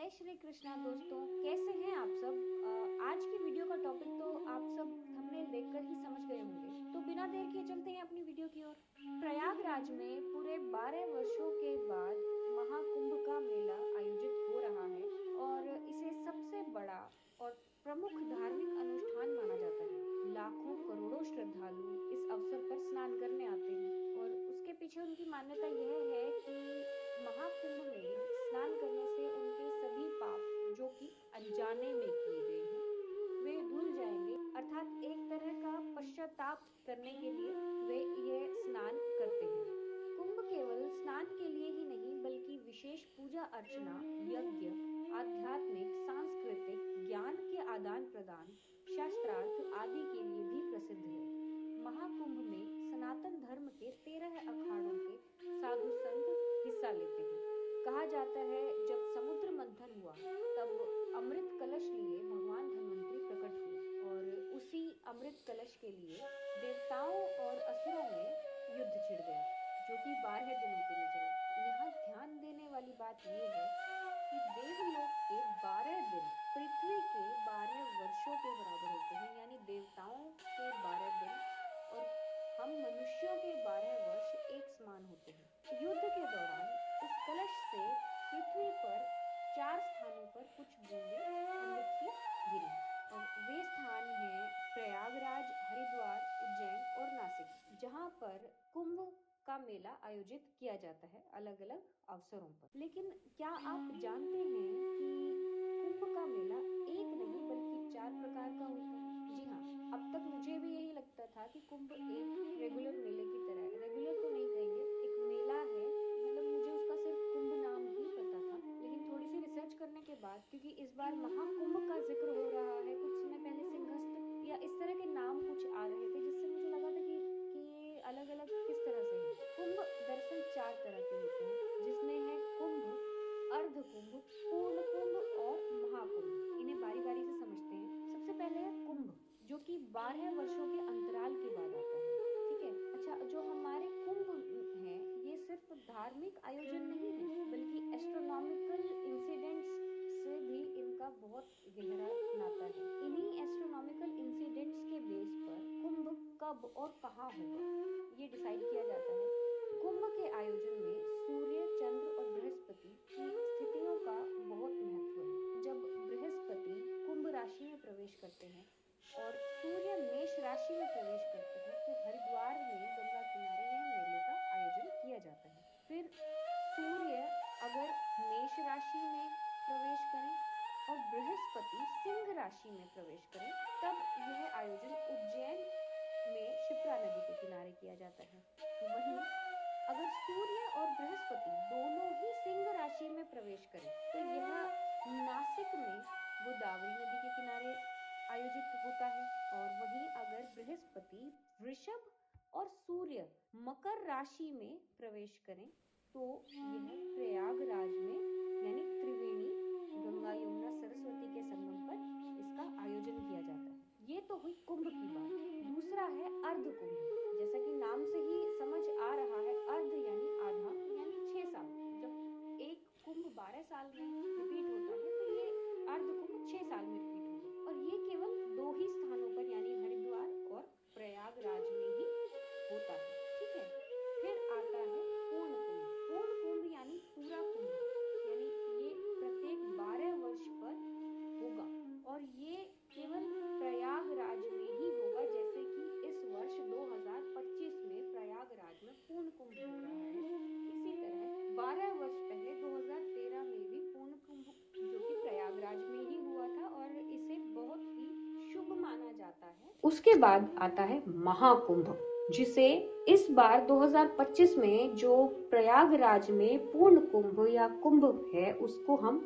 जय श्री कृष्णा दोस्तों, कैसे हैं आप सब। आज की वीडियो का टॉपिक तो आप सब थंबनेल देखकर ही समझ गए होंगे, तो बिना देर किए चलते हैं अपनी वीडियो की ओर। प्रयागराज में पूरे 12 वर्षों के बाद महाकुंभ का मेला आयोजित हो रहा है और इसे सबसे बड़ा और प्रमुख धार्मिक अनुष्ठान माना जाता है। लाखों करोड़ों श्रद्धालु इस अवसर पर स्नान करने आते हैं और उसके पीछे उनकी मान्यता यह है कि महाकुंभ में स्नान करने से उनके सभी पाप जो कि अनजाने में किए गए हैं वे धुल जाएंगे, अर्थात एक तरह का पश्चाताप करने के लिए वे ये स्नान करते हैं। कुंभ केवल स्नान के लिए ही नहीं बल्कि विशेष पूजा अर्चना, यज्ञ, आध्यात्मिक, सांस्कृतिक, ज्ञान के आदान प्रदान, शास्त्रार्थ आदि के लिए भी प्रसिद्ध है। महाकुंभ में सनातन धर्म के 13 अखाड़ों के साधु संत हिस्सा लेते हैं। कहा जाता है जब समुद्र मंथन हुआ तब अमृत कलश लिए भगवान धन्वंतरी प्रकट हुए और उसी अमृत कलश के लिए देवताओं और असुरों में युद्ध छिड़ गया जो कि 12 दिनों के लिए चला। यहाँ ध्यान देने वाली बात यह है कि देवलोक के 12 दिन पृथ्वी के 12 वर्षों के बराबर होते हैं, यानी देवताओं के 12 दिन और हम मनुष्यों के 12 वर्ष एक समान होते हैं। युद्ध के दौरान उस कलश से पृथ्वी पर 4 स्थानों पर कुछ बूंदें अमृत की गिरी और वे स्थान हैं प्रयागराज, हरिद्वार, उज्जैन और नासिक, जहां पर कुंभ का मेला आयोजित किया जाता है अलग अलग अवसरों पर। लेकिन क्या आप जानते हैं कि कुंभ का मेला एक नहीं बल्कि 4 प्रकार का होता है? जी हाँ, अब तक मुझे भी यही लगता था कि कुंभ एक रेगुलर मेले की तरह है। रेगुलर तो नहीं कहेंगे, एक मेला है, मतलब मुझे उसका सिर्फ कुंभ नाम ही पता था। लेकिन थोड़ी सी रिसर्च करने के बाद, क्योंकि इस बार महाकुंभ का जिक्र हो रहा है, कुछ समय पहले सिंहस्थ या इस तरह के नाम कुछ आ रहे थे जिससे मुझे लगा था कि ये अलग अलग किस तरह से है। कुंभ दरअसल 4 तरह के होते हैं, जिसमें है कुंभ, अर्ध कुंभ, पूर्ण कुंभ और महाकुंभ। इन्हें बारी बारी से समझते हैं। सबसे पहले है कुंभ, जो कि 12 वर्षों के अंतराल के बाद आता है। ठीक है। अच्छा, जो हमारे कुंभ है ये सिर्फ धार्मिक आयोजन नहीं है बल्कि एस्ट्रोनॉमिकल इंसिडेंट्स से भी इनका बहुत गहरा नाता है। इन्हीं एस्ट्रोनॉमिकल इंसिडेंट्स के बेस पर कुंभ कब और कहाँ होगा ये डिसाइड किया जाता है। कुंभ के आयोजन में सूर्य, चंद्र और बृहस्पति की स्थितियों का बहुत महत्व है। जब बृहस्पति कुंभ राशि में प्रवेश करते हैं और सूर्य मेष राशि में प्रवेश करते हैं तो हरिद्वार में गंगा किनारे यह मेले का आयोजन किया जाता है। फिर सूर्य अगर मेष राशि में प्रवेश करें और बृहस्पति सिंह राशि में प्रवेश करें तब यह आयोजन उज्जैन में शिप्रा नदी के किनारे किया जाता है। वहीं अगर सूर्य और बृहस्पति दोनों ही सिंह राशि में प्रवेश करें तो यह नासिक में गोदावरी नदी के किनारे आयोजित होता है। और वहीं अगर बृहस्पति वृषभ और सूर्य मकर राशि में प्रवेश करें तो यह प्रयागराज में यानी त्रिवेणी गंगा यमुना सरस्वती के संगम पर इसका आयोजन किया जाता है। ये तो हुई कुंभ की बात। दूसरा है अर्ध कुंभ। जैसा कि नाम से ही समझ आ रहा है, अर्ध यानी आधा, यानी 6 साल। जब एक कुंभ 12 साल में रिपीट होता है तो ये अर्ध कुंभ 6 साल में रिपीट होगा और ये केवल 2 ही स्थानों पर यानी हरिद्वार और प्रयागराज में ही होता है। ठीक है। फिर आता है पूर्ण कुंभ। पूर्ण कुंभ यानी पूरा कुंभ, यानी ये प्रत्येक 12 वर्ष पर होगा और ये केवल प्रयागराज में ही होगा। जैसे कि इस वर्ष 2025 में प्रयागराज में पूर्ण कुंभ हो रहा है, इसी तरह 12 वर्ष पहले 2013 में भी पूर्ण कुंभ जो कि प्रयागराज में ही हुआ था और इसे बहुत ही शुभ माना जाता है। उसके बाद आता है महाकुंभ, जिसे इस बार 2025 में जो प्रयागराज में पूर्ण कुंभ या कुंभ है उसको हम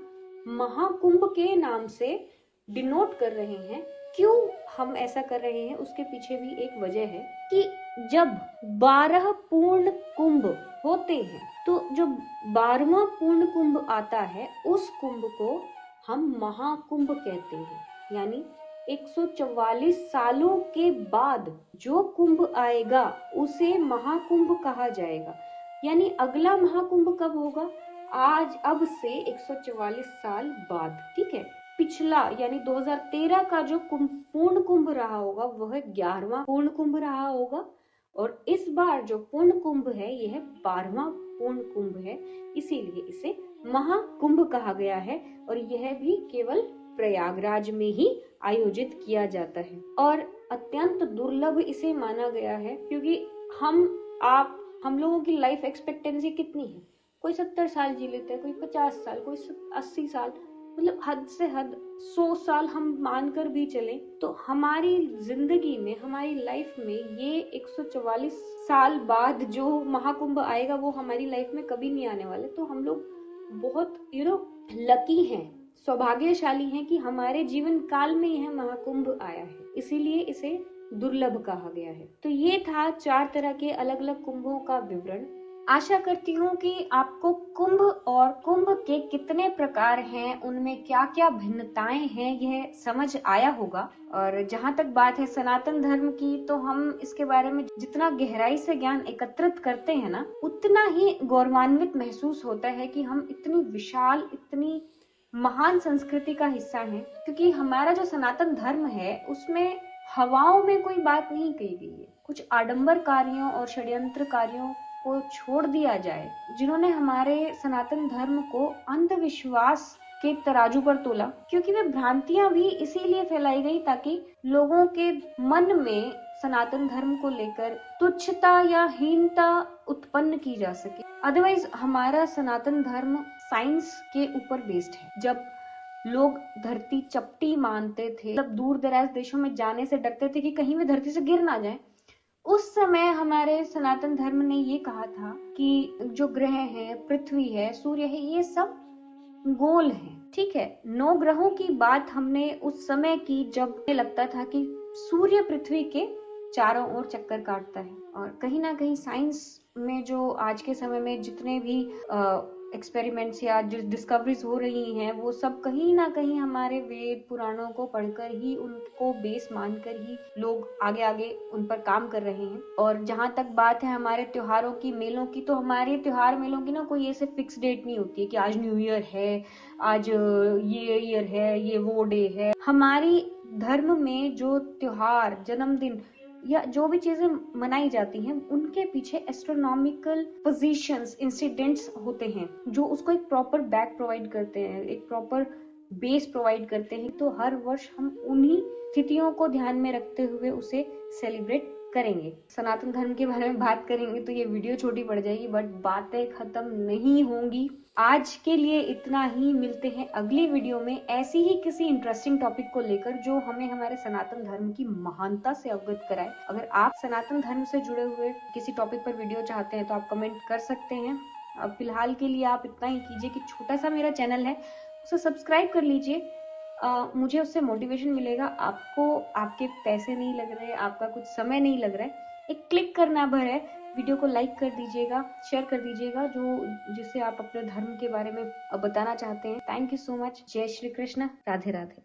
महाकुंभ के नाम से डिनोट कर रहे हैं। क्यों हम ऐसा कर रहे हैं उसके पीछे भी एक वजह है कि जब 12 पूर्ण कुंभ होते हैं तो जो 12वां पूर्ण कुंभ आता है उस कुंभ को हम महाकुंभ कहते हैं। यानी 144 सालों के बाद जो कुंभ आएगा उसे महाकुंभ कहा जाएगा। यानी अगला महाकुंभ कब होगा? आज अब से 144 साल बाद, ठीक है। पिछला यानी 2013 का जो पूर्ण कुंभ रहा होगा वह 11वां पूर्ण कुंभ रहा होगा, और इस बार जो पूर्ण कुंभ है यह 12वां पूर्ण कुंभ है, इसीलिए इसे महाकुंभ कहा गया है। और यह भी केवल प्रयागराज में ही आयोजित किया जाता है, और अत्यंत दुर्लभ इसे माना गया है, क्योंकि हम लोगों की लाइफ एक्सपेक्टेंसी कितनी है? कोई 70 साल जी लेता है, कोई 50 साल, कोई 80 साल, मतलब हद से हद 100 साल हम मानकर भी चलें तो हमारी जिंदगी में, हमारी लाइफ में ये 144 साल बाद जो महाकुंभ आएगा वो हमारी लाइफ में कभी नहीं आने वाले। तो हम लोग बहुत लकी हैं, सौभाग्यशाली हैं कि हमारे जीवन काल में यह महाकुंभ आया है, इसीलिए इसे दुर्लभ कहा गया है। तो ये था 4 तरह के अलग अलग कुंभों का विवरण। आशा करती हूँ कि आपको कुंभ और कुंभ के कितने प्रकार हैं, उनमें क्या क्या भिन्नताएं हैं, यह समझ आया होगा। और जहाँ तक बात है सनातन धर्म की, तो हम इसके बारे में जितना गहराई से ज्ञान एकत्रित करते हैं ना, उतना ही गौरवान्वित महसूस होता है कि हम इतनी विशाल, इतनी महान संस्कृति का हिस्सा हैं। क्योंकि हमारा जो सनातन धर्म है उसमें हवाओं में कोई बात नहीं कही गई है। कुछ आडंबरकारियों और षड्यंत्रकारियों को छोड़ दिया जाए, जिन्होंने हमारे सनातन धर्म को अंधविश्वास के तराजू पर तोला, क्योंकि वे भ्रांतियां भी इसीलिए फैलाई गई ताकि लोगों के मन में सनातन धर्म को लेकर तुच्छता या हीनता उत्पन्न की जा सके। अदरवाइज हमारा सनातन धर्म साइंस के ऊपर बेस्ड है। जब लोग धरती चपटी मानते थे, मतलब दूर दराज देशों में जाने से डरते थे कि कहीं वे धरती से गिर ना जाए, उस समय हमारे सनातन धर्म ने ये कहा था कि जो ग्रह है, पृथ्वी है, सूर्य है, ये सब गोल है, ठीक है। 9 ग्रहों की बात हमने उस समय की जब लगता था कि सूर्य पृथ्वी के चारों ओर चक्कर काटता है। और कहीं ना कहीं साइंस में जो आज के समय में जितने भी एक्सपेरिमेंट्स या जो डिस्कवरीज हो रही हैं, वो सब कहीं ना कहीं हमारे वेद पुराणों को पढ़कर ही, उनको बेस मानकर ही लोग आगे आगे उन पर काम कर रहे हैं। और जहां तक बात है हमारे त्योहारों की, मेलों की, तो हमारे त्योहार मेलों की ना कोई ऐसे फिक्स डेट नहीं होती है कि आज न्यू ईयर है, आज ये ईयर है, ये वो डे है। हमारी धर्म में जो त्योहार, जन्मदिन या जो भी चीजें मनाई जाती हैं, उनके पीछे एस्ट्रोनॉमिकल पोजीशंस, इंसिडेंट्स होते हैं जो उसको एक प्रॉपर बैक प्रोवाइड करते हैं, एक प्रॉपर बेस प्रोवाइड करते हैं। तो हर वर्ष हम उन्हीं स्थितियों को ध्यान में रखते हुए उसे सेलिब्रेट करेंगे। सनातन धर्म के बारे में बात करेंगे तो ये वीडियो छोटी पड़ जाएगी, बट बातें खत्म नहीं होंगी। आज के लिए इतना ही, मिलते हैं अगली वीडियो में ऐसी ही किसी इंटरेस्टिंग टॉपिक को लेकर जो हमें हमारे सनातन धर्म की महानता से अवगत कराए। अगर आप सनातन धर्म से जुड़े हुए किसी टॉपिक पर वीडियो चाहते हैं तो आप कमेंट कर सकते हैं। अब फिलहाल के लिए आप इतना ही कीजिए कि छोटा सा मेरा चैनल है उसे सब्सक्राइब कर लीजिए। मुझे उससे मोटिवेशन मिलेगा। आपको आपके पैसे नहीं लग रहे, आपका कुछ समय नहीं लग रहा है, एक क्लिक करना भर है। वीडियो को लाइक कर दीजिएगा, शेयर कर दीजिएगा जिससे आप अपने धर्म के बारे में बताना चाहते हैं। Thank you so much. जय श्री कृष्ण, राधे राधे।